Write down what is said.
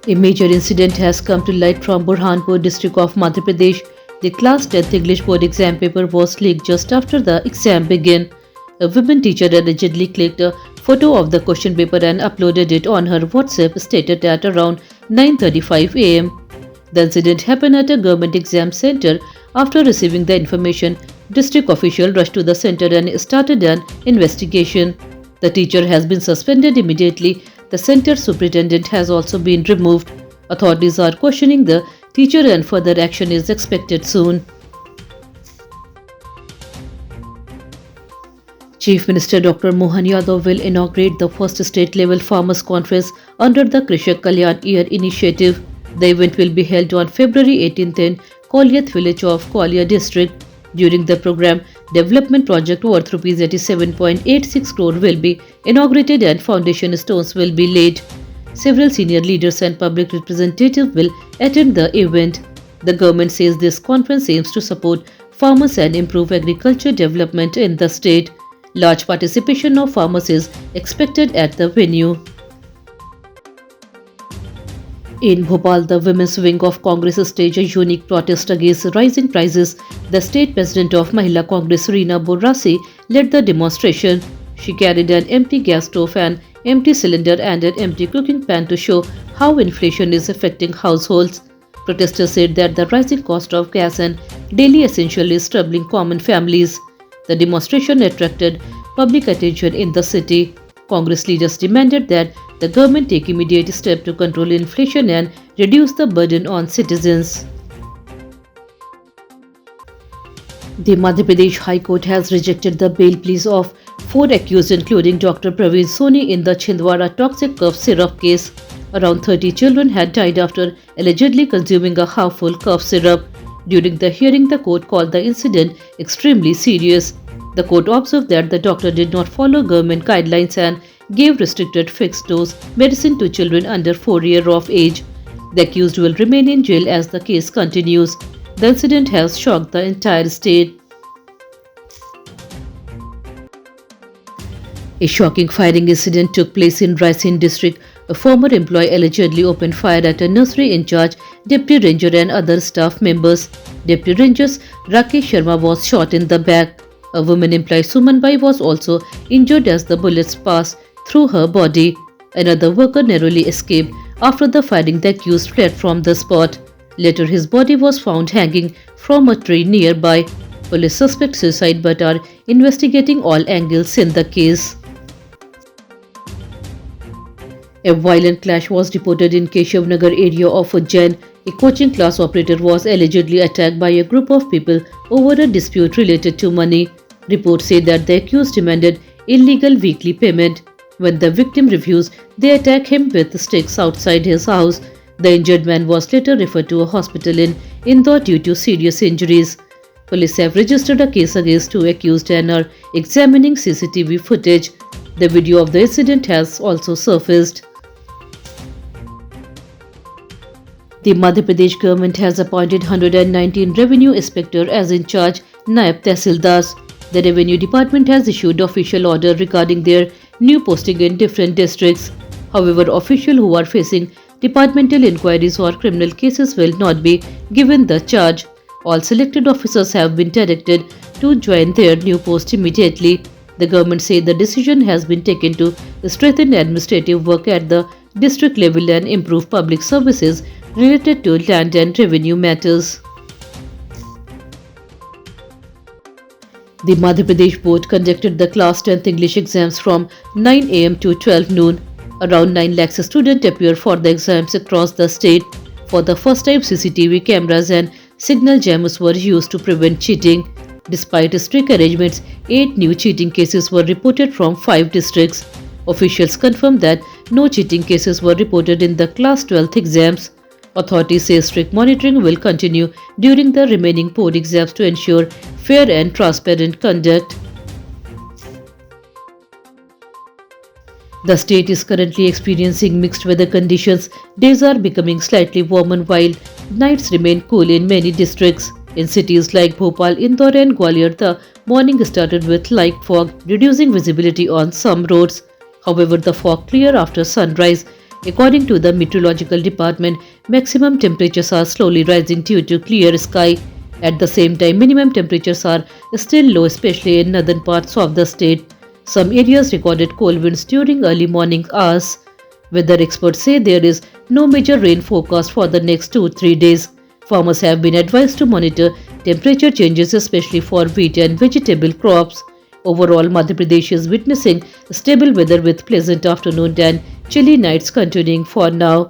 A major incident has come to light from Burhanpur district of Madhya Pradesh. The class 10th English board exam paper was leaked just after the exam began. A woman teacher allegedly clicked a photo of the question paper and uploaded it on her WhatsApp status at around 9:35 am. The incident happened at a government exam center. After receiving the information, district official rushed to the center and started an investigation. The teacher has been suspended immediately. The center superintendent has also been removed. Authorities are questioning the teacher and further action is expected soon. Chief Minister Dr. Mohan Yadav will inaugurate the first state-level farmers' conference under the Krishak Kalyan Year initiative. The event will be held on February 18th in Kolyat village of Kolia district. During the program, development project worth Rs 87.86 crore will be inaugurated and foundation stones will be laid. Several senior leaders and public representatives will attend the event. The government says this conference aims to support farmers and improve agriculture development in the state. Large participation of farmers is expected at the venue. In Bhopal, the women's wing of Congress staged a unique protest against rising prices. The state president of Mahila Congress, Reena Borrasi, led the demonstration. She carried an empty gas stove, an empty cylinder and an empty cooking pan to show how inflation is affecting households. Protesters said that the rising cost of gas and daily essentials is troubling common families. The demonstration attracted public attention in the city. Congress leaders demanded that the government take immediate steps to control inflation and reduce the burden on citizens. The Madhya Pradesh High Court has rejected the bail pleas of 4 accused including Dr. Praveen Soni in the Chhindwara toxic cough syrup case. Around 30 children had died after allegedly consuming a half-full cough syrup. During the hearing, the court called the incident extremely serious. The court observed that the doctor did not follow government guidelines and gave restricted fixed dose medicine to children under 4 years of age. The accused will remain in jail as the case continues. The incident has shocked the entire state. A shocking firing incident took place in Raisen district. A former employee allegedly opened fire at a nursery in charge, deputy ranger and other staff members. Deputy ranger Rakesh Sharma was shot in the back. A woman employee Suman Bai was also injured as the bullets passed through her body. Another worker narrowly escaped. After the firing, the accused fled from the spot. Later, his body was found hanging from a tree nearby. Police suspect suicide but are investigating all angles in the case. A violent clash was reported in Keshavnagar area of Ujjain. A coaching class operator was allegedly attacked by a group of people over a dispute related to money. Reports say that the accused demanded illegal weekly payment. When the victim refused, they attacked him with sticks outside his house. The injured man was later referred to a hospital in Indore due to serious injuries. Police have registered a case against 2 accused and are examining CCTV footage. The video of the incident has also surfaced. The Madhya Pradesh government has appointed 119 revenue inspectors as in charge Naib Tehsildars. The revenue department has issued official order regarding their new posting in different districts. However, officials who are facing departmental inquiries or criminal cases will not be given the charge. All selected officers have been directed to join their new post immediately. The government said the decision has been taken to strengthen administrative work at the district level and improve public services related to land and revenue matters. The Madhya Pradesh board conducted the class 10th English exams from 9 am to 12 noon. Around 9 lakhs students appeared for the exams across the state. For the first time, CCTV cameras and signal jammers were used to prevent cheating. Despite strict arrangements, 8 new cheating cases were reported from 5 districts. Officials confirmed that no cheating cases were reported in the class 12th exams. Authorities say strict monitoring will continue during the remaining board exams to ensure fair and transparent conduct. The state is currently experiencing mixed weather conditions. Days are becoming slightly warmer while nights remain cool in many districts. In cities like Bhopal, Indore and Gwalior, the morning started with light fog, reducing visibility on some roads. However, the fog cleared after sunrise. According to the meteorological department, maximum temperatures are slowly rising due to clear sky. At the same time, minimum temperatures are still low, especially in northern parts of the state. Some areas recorded cold winds during early morning hours. Weather experts say there is no major rain forecast for the next 2-3 days. Farmers have been advised to monitor temperature changes, especially for wheat and vegetable crops. Overall, Madhya Pradesh is witnessing stable weather with pleasant afternoon and chilly nights continuing for now.